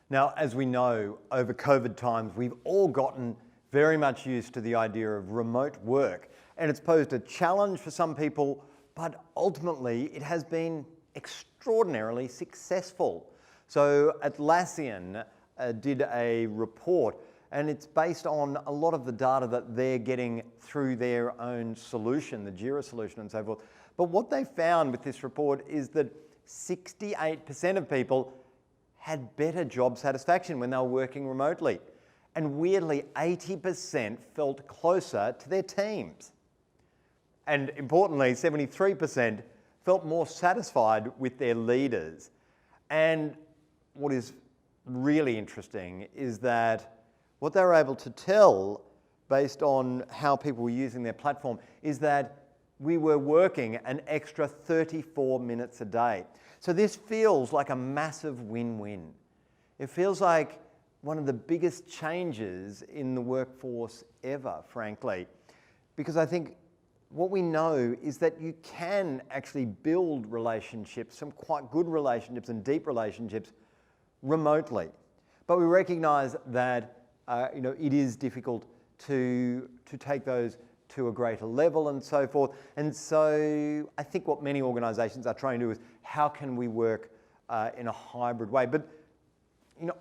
Now, as we know, over COVID times, we've all gotten very much used to the idea of remote work, and it's posed a challenge for some people, but ultimately it has been extraordinarily successful. So Atlassian did a report, and it's based on a lot of the data that they're getting through their own solution, the Jira solution and so forth. But what they found with this report is that 68% of people had better job satisfaction when they were working remotely. And weirdly, 80% felt closer to their teams. And importantly, 73% felt more satisfied with their leaders. And what is really interesting is that what they were able to tell based on how people were using their platform is that we were working an extra 34 minutes a day. So this feels like a massive win-win. It feels like one of the biggest changes in the workforce ever, frankly, because I think what we know is that you can actually build relationships, some quite good relationships and deep relationships, remotely. But we recognize that it is difficult to take those to a greater level and so forth. And so I think what many organizations are trying to do is how can we work in a hybrid way? But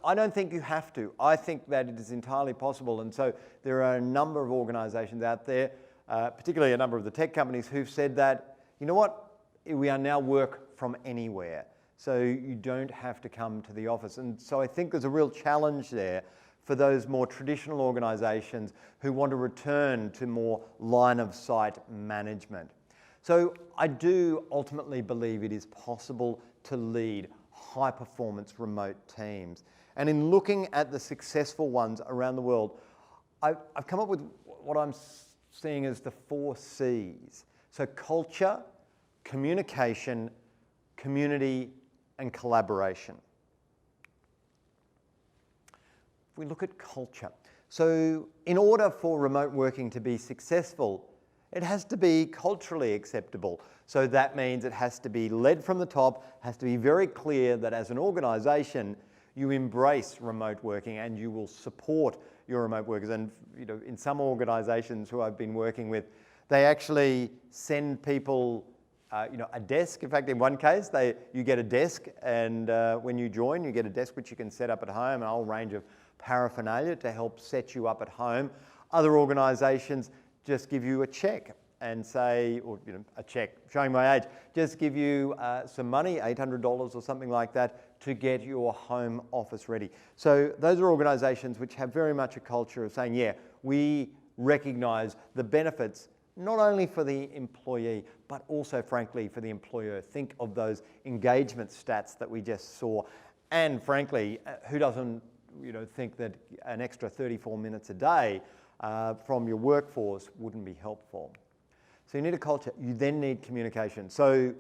I don't think you have to. I think that it is entirely possible. And so there are a number of organizations out there, particularly a number of the tech companies, who've said that, you know what, we are now work from anywhere. So you don't have to come to the office. And so I think there's a real challenge there for those more traditional organizations who want to return to more line of sight management. So I do ultimately believe it is possible to lead high performance remote teams. And in looking at the successful ones around the world, I've come up with what I'm seeing as the 4 C's. So culture, communication, community, and collaboration. If we look at culture, so in order for remote working to be successful, it has to be culturally acceptable. So that means it has to be led from the top, has to be very clear that as an organization, you embrace remote working and you will support your remote workers. And in some organizations who I've been working with, they actually send people a desk. In fact, in one case, you get a desk, and when you join, you get a desk which you can set up at home, a whole range of paraphernalia to help set you up at home. Other organizations just give you a check and say, or a check, showing my age, just give you some money, $800 or something like that, to get your home office ready. So those are organizations which have very much a culture of saying, yeah, we recognize the benefits not only for the employee, but also, frankly, for the employer. Think of those engagement stats that we just saw. And frankly, who doesn't think that an extra 34 minutes a day from your workforce wouldn't be helpful? So you need a culture. You then need communication. So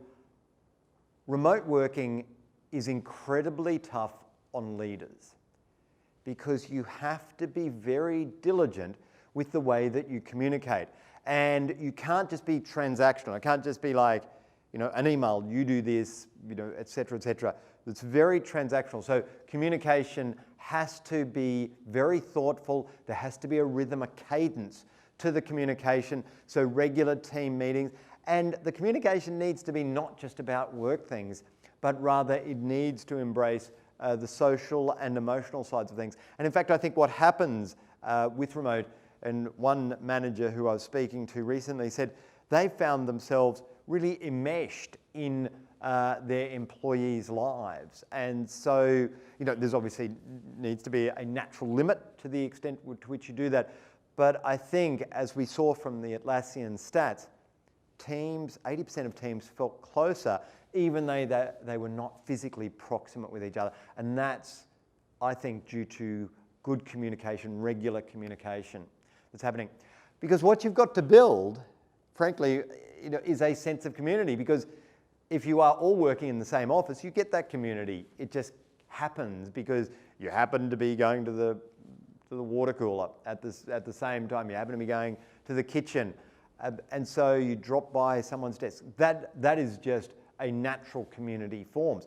remote working is incredibly tough on leaders because you have to be very diligent with the way that you communicate. And you can't just be transactional. It can't just be like, an email, you do this, et cetera, et cetera. It's very transactional. So communication has to be very thoughtful. There has to be a rhythm, a cadence to the communication. So regular team meetings. And the communication needs to be not just about work things, but rather it needs to embrace the social and emotional sides of things. And in fact, I think what happens with remote, and one manager who I was speaking to recently said they found themselves really enmeshed in their employees' lives. And so, there's obviously needs to be a natural limit to the extent to which you do that. But I think, as we saw from the Atlassian stats, 80% of teams felt closer, even though they were not physically proximate with each other. And that's, I think, due to good communication, regular communication that's happening. Because what you've got to build, frankly, is a sense of community. Because if you are all working in the same office, you get that community. It just happens because you happen to be going to the water cooler at the same time. You happen to be going to the kitchen. And so you drop by someone's desk. That is just a natural community forms.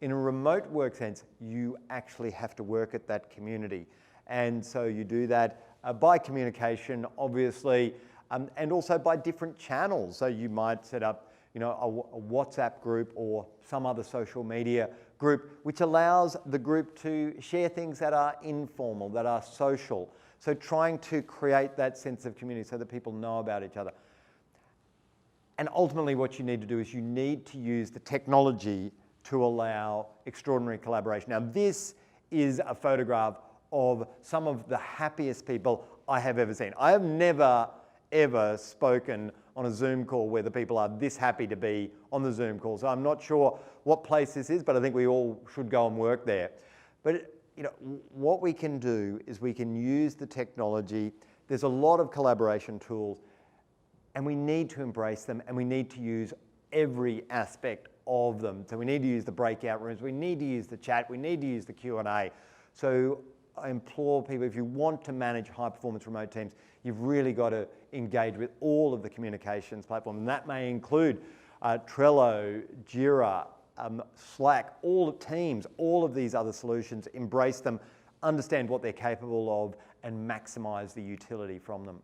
In a remote work sense, you actually have to work at that community. And so you do that by communication, obviously, and also by different channels. So you might set up, you know, a WhatsApp group or some other social media group, which allows the group to share things that are informal, that are social. So trying to create that sense of community so that people know about each other. And ultimately what you need to do is you need to use the technology to allow extraordinary collaboration. Now this is a photograph of some of the happiest people I have ever seen. I have never, ever spoken on a Zoom call where the people are this happy to be on the Zoom call. So I'm not sure what place this is, but I think we all should go and work there. But you know, what we can do is we can use the technology. There's a lot of collaboration tools, and we need to embrace them, and we need to use every aspect of them. So we need to use the breakout rooms, we need to use the chat, we need to use the Q&A. So I implore people, if you want to manage high-performance remote teams, you've really got to engage with all of the communications platforms, and that may include Trello, Jira, Slack, all of Teams, all of these other solutions. Embrace them, understand what they're capable of, and maximize the utility from them.